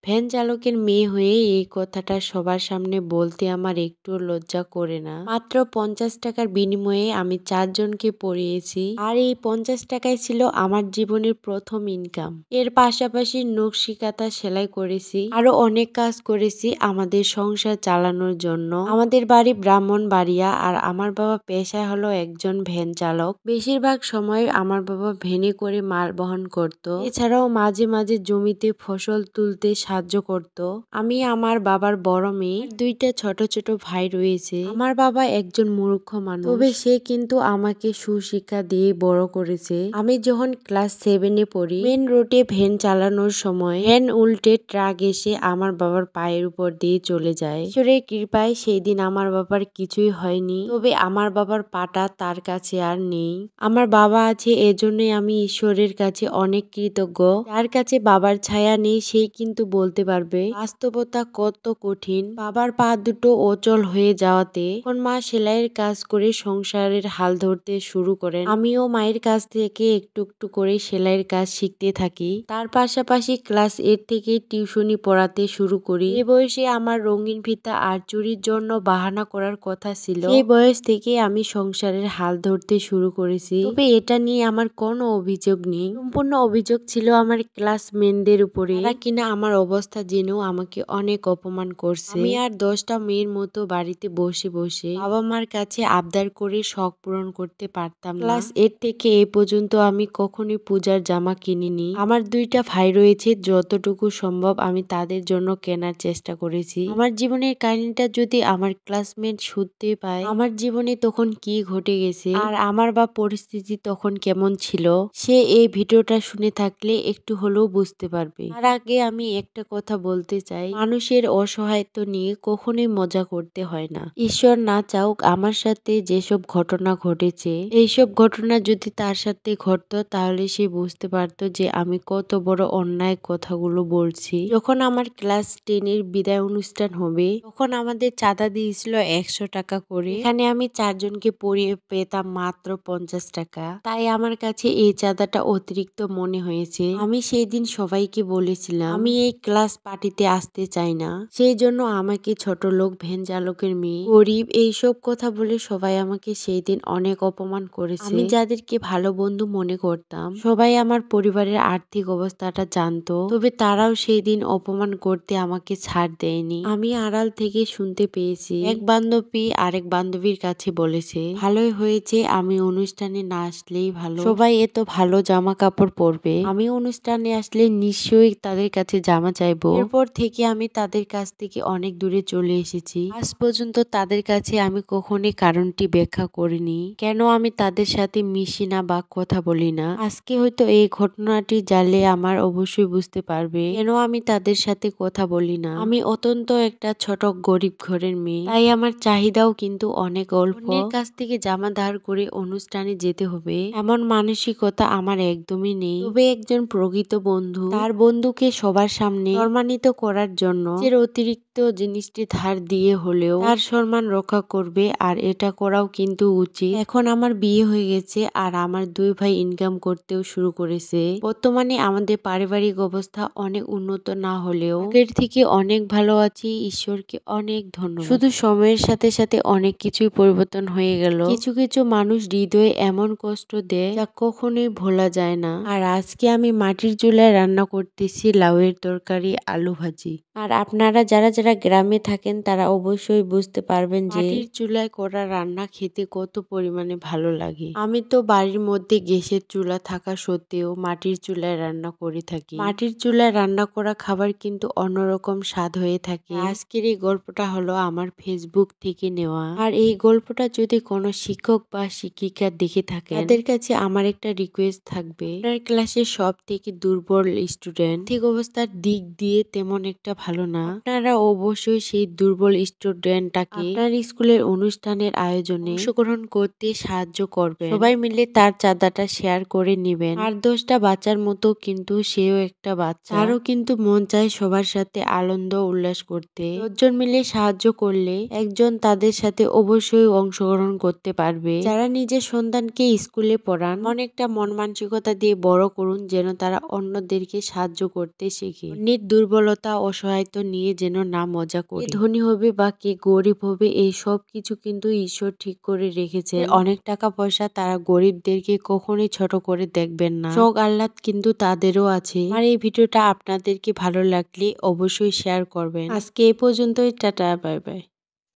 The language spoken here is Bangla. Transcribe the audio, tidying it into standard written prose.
ভ্যান চালকের মেয়ে হয়ে এই কথাটা সবার সামনে বলতে আমার একটু লজ্জা করে না। মাত্র 50 টাকার বিনিময়ে আমি 4 জনকে পড়িয়েছি, আর এই 50 টাকায় ছিল আমার জীবনের প্রথম ইনকাম। এর পাশাপাশি নকশি কাঁথা সেলাই করেছি, আরো অনেক কাজ করেছি আমাদের সংসার চালানোর জন্য। আমাদের বাড়ি ব্রাহ্মণবাড়িয়া, আর আমার বাবা পেশায় হলো একজন ভ্যান চালক। বেশিরভাগ সময় আমার বাবা ভ্যানে করে মাল বহন করত, এছাড়াও মাঝে মাঝে জমিতে ফসল তুলতে সাহায্য করত। আমি আমার বাবার বড় মেয়ে, দুইটা ছোট ছোট ভাই রয়েছে। আমার বাবা একজন মূর্খ মানুষ, তবে সে কিন্তু আমাকে সুশিক্ষা দিয়ে বড় করেছে। আমি যখন ক্লাস 7-এ পড়ি, মেন রোডে ভ্যান চালানোর সময় ভ্যান উল্টে ট্রাক এসে আমার বাবার পায়ের উপর দিয়ে চলে যায়। ঈশ্বরের কৃপায় সেই দিন আমার বাবার কিছুই হয়নি, তবে আমার বাবার পাটা তার কাছে আর নেই। আমার বাবা আছে, এজন্যই আমি ঈশ্বরের কাছে অনেক কৃতজ্ঞ। যার কাছে বাবার ছায়া নেই সেই কিন্তু বলতে পারবে বাস্তবতা কত কঠিন। বাবার পা দুটো অচল হয়ে যাওয়াতে এখন মা সেলাইয়ের কাজ করে সংসারের হাল ধরতে শুরু করেন। আমিও মায়ের কাছ থেকে একটু একটু করে সেলাইয়ের কাজ শিখতে থাকি। তার পাশাপাশি ক্লাস 8 থেকে টিউশনি পড়াতে শুরু করি। এই বয়সে আমার রঙিন ফিতা আর চুরির জন্য বাহানা করার কথা ছিল। এই বয়স থেকে আমি সংসারের হাল ধরতে শুরু করেছি, তবে এটা নিয়ে আমার কোনো অভিযোগ নেই। সম্পূর্ণ অভিযোগ ছিল আমার ক্লাসমেটদের উপরে, তারা কিনা আমার অবস্থা জেনেও আমাকে অনেক অপমান করছে। আমি আর 10টা মেয়ের মতো বাড়িতে বসে বসে বাবা মার কাছে আবদার করে শখ পূরণ করতে পারতাম না। ক্লাস 8 থেকে এই পর্যন্ত আমি কখনোই পূজার জামা কিনিনি। আমার 2টা ভাই রয়েছে, যতটুকু সম্ভব আমি তাদের জন্য কেনার চেষ্টা করেছি। আমার জীবনের কাহিনীটা যদি আমার ক্লাসমেট শুনতে পায়, আমার জীবনে তখন কি ঘটে গেছে আর আমার বা পরিস্থিতি তখন কেমন ছিল, সে এই ভিডিওটা শুনে থাকলে একটু হলেও বুঝতে পারবে। তার আগে আমি একটা কথা বলতে চাই, মানুষের অসহায়ত্ব নিয়ে কখনোই মজা করতে হয় না। ঈশ্বর না চাউক আমার সাথে যেসব ঘটনা ঘটেছে, এইসব ঘটনা যদি তার সাথে ঘটতো তাহলে সে বুঝতে পারতো যে আমি কত বড় অন্যায় কথাগুলো বলছি। যখন আমার ক্লাস 10-এর বিদায় অনুষ্ঠান হবে, তখন আমাদের চাঁদা দিয়েছিল 100 টাকা করে। এখানে আমি 4 জনকে পড়িয়ে পেতাম মাত্র 50 টাকা, তাই আমার কাছে এই চাঁদাটা অতিরিক্ত মনে হয়েছে। আমি সেই দিন সবাইকে বলেছিলাম আমি এই ক্লাস পার্টিতে আসতে চাই না, সেই জন্য আমাকে ছোট লোক, ভ্যান চালকের মেয়ে, গরিব এইসব কথা বলে সবাই আমাকে সেই দিন অনেক অপমান করেছে। আমি যাদেরকে ভালো বন্ধু মনে করতাম সবাই আমার পরিবারের আর্থিক অবস্থাটা জানতো, তবে তারাও সেই দিন অপমান করতে আমাকে ছাড় দেয়নি। আমি আড়াল থেকে শুনতে পেয়েছি এক বান্ধবী আরেক বান্ধবীর কাছে বলেছে, ভালোই হয়েছে আমি অনুষ্ঠানে না আসলেই ভালো, সবাই এত ভালো জামা কাপড় পরবে, আমি অনুষ্ঠানে আসলে নিশ্চয়ই তাদের কাছে জামা চাইবো। এরপর থেকে আমি তাদের কাছ থেকে অনেক দূরে চলে এসেছি। আজ পর্যন্ত তাদের কাছে আমি কখনোই কারণটি ব্যাখ্যা করিনি কেন আমি তাদের সাথে মিশি না বা কথা বলি না। আজকে হয়তো এই ঘটনাটি জানলে আমার অবশ্যই বুঝতে পারবে কেন আমি তাদের সাথে কথা বলি না। আমি অত্যন্ত একটা ছোট গরিব ঘরের মেয়ে, তাই আমার চাহিদাও কিন্তু অনেক অল্প। অন্যের কাছ থেকে জামা ধার করে অনুষ্ঠানে যেতে হবে এমন মানসিকতা আমার একদমই নেই। তবে একজন প্রকৃত বন্ধু তার বন্ধুকে সবার সামনে সম্মানিত করার জন্য যে অতিরিক্ত জিনিসটি ধার দিয়ে হলেও তার সম্মান রক্ষা করবে, আর এটা করাও কিন্তু উচিত। এখন আমার বিয়ে হয়ে গেছে আর আমার 2 ভাই ইনকাম করতেও শুরু করেছে। বর্তমানে আমাদের পারিবারিক অবস্থা অনেক উন্নত না হলেও আগের থেকে অনেক ভালো আছি, ঈশ্বরকে অনেক ধন্যবাদ। শুধু সময়ের সাথে সাথে অনেক কিছুই পরিবর্তন হয়ে গেল। কিছু কিছু মানুষ হৃদয়ে এমন কষ্ট দেয় যা কখনোই ভোলা যায় না। আর আজকে আমি মাটির চুলায় রান্না করতেছি লাউয়ের তরকারি, আলু ভাজি। আর আপনারা যারা যারা গ্রামে থাকেন তারা অবশ্যই বুঝতে পারবেন যে মাটির চুলায় করা রান্না খেতে কত পরিমাণে ভালো লাগে। আমি তো বাড়ির মধ্যে গ্যাসের চুলা থাকা সত্ত্বেও মাটির চুলায় রান্না করে থাকি। মাটির চুলায় রান্না করা খাবার কিন্তু অন্যরকম স্বাদ হয়ে থাকে। আজকের এই গল্পটা হলো আমার ফেসবুক থেকে নেওয়া, আর এই গল্পটা যদি কোনো শিক্ষক বা শিক্ষিকা দেখে থাকেন তাদের কাছে আমার একটা রিকোয়েস্ট থাকবে, আপনার ক্লাসের সব থেকে দুর্বল স্টুডেন্ট, আর্থিক অবস্থার দিক দিয়ে তেমন একটা ভালো না, আপনারা অবশ্যই সেই দুর্বল স্টুডেন্টটাকে আপনার স্কুলের অনুষ্ঠানের আয়োজনে অংশগ্রহণ করতে সাহায্য করবেন। সবাই মিলে তার চাঁদাটা শেয়ার করে নেবেন। আর 10টা বাচ্চার মতো কিন্তু সেও একটা বাচ্চা, তারও কিন্তু মন চায় সবার সাথে আনন্দ উল্লাস করতে। 10 জন মিলে সাহায্য করলে একজন তাদের সাথে অবশ্যই অংশগ্রহণ করতে পারবে। যারা নিজের সন্তানকে স্কুলে পড়ান অনেকটা মন মানসিকতা দিয়ে বড় করুন যেন তারা অন্যদেরকে সাহায্য করতে শেখে। অন্যের নিজের দুর্বলতা অসহায়ত্ব নিয়ে যেন না মজা করি। কে ধনী হবে বা কে গরিব হবে এই সব কিছু কিন্তু ঈশ্বর ঠিক করে রেখেছে। অনেক টাকা পয়সা তারা গরিবদেরকে কখনোই ছোট করে দেখবেন না। শখ আহ্লাদ কিন্তু তাদেরও আছে। আর এই ভিডিওটা আপনাদেরকে ভালো লাগলে অবশ্যই শেয়ার করবেন। আজকে এ পর্যন্তই, টাটা, বাই বাই।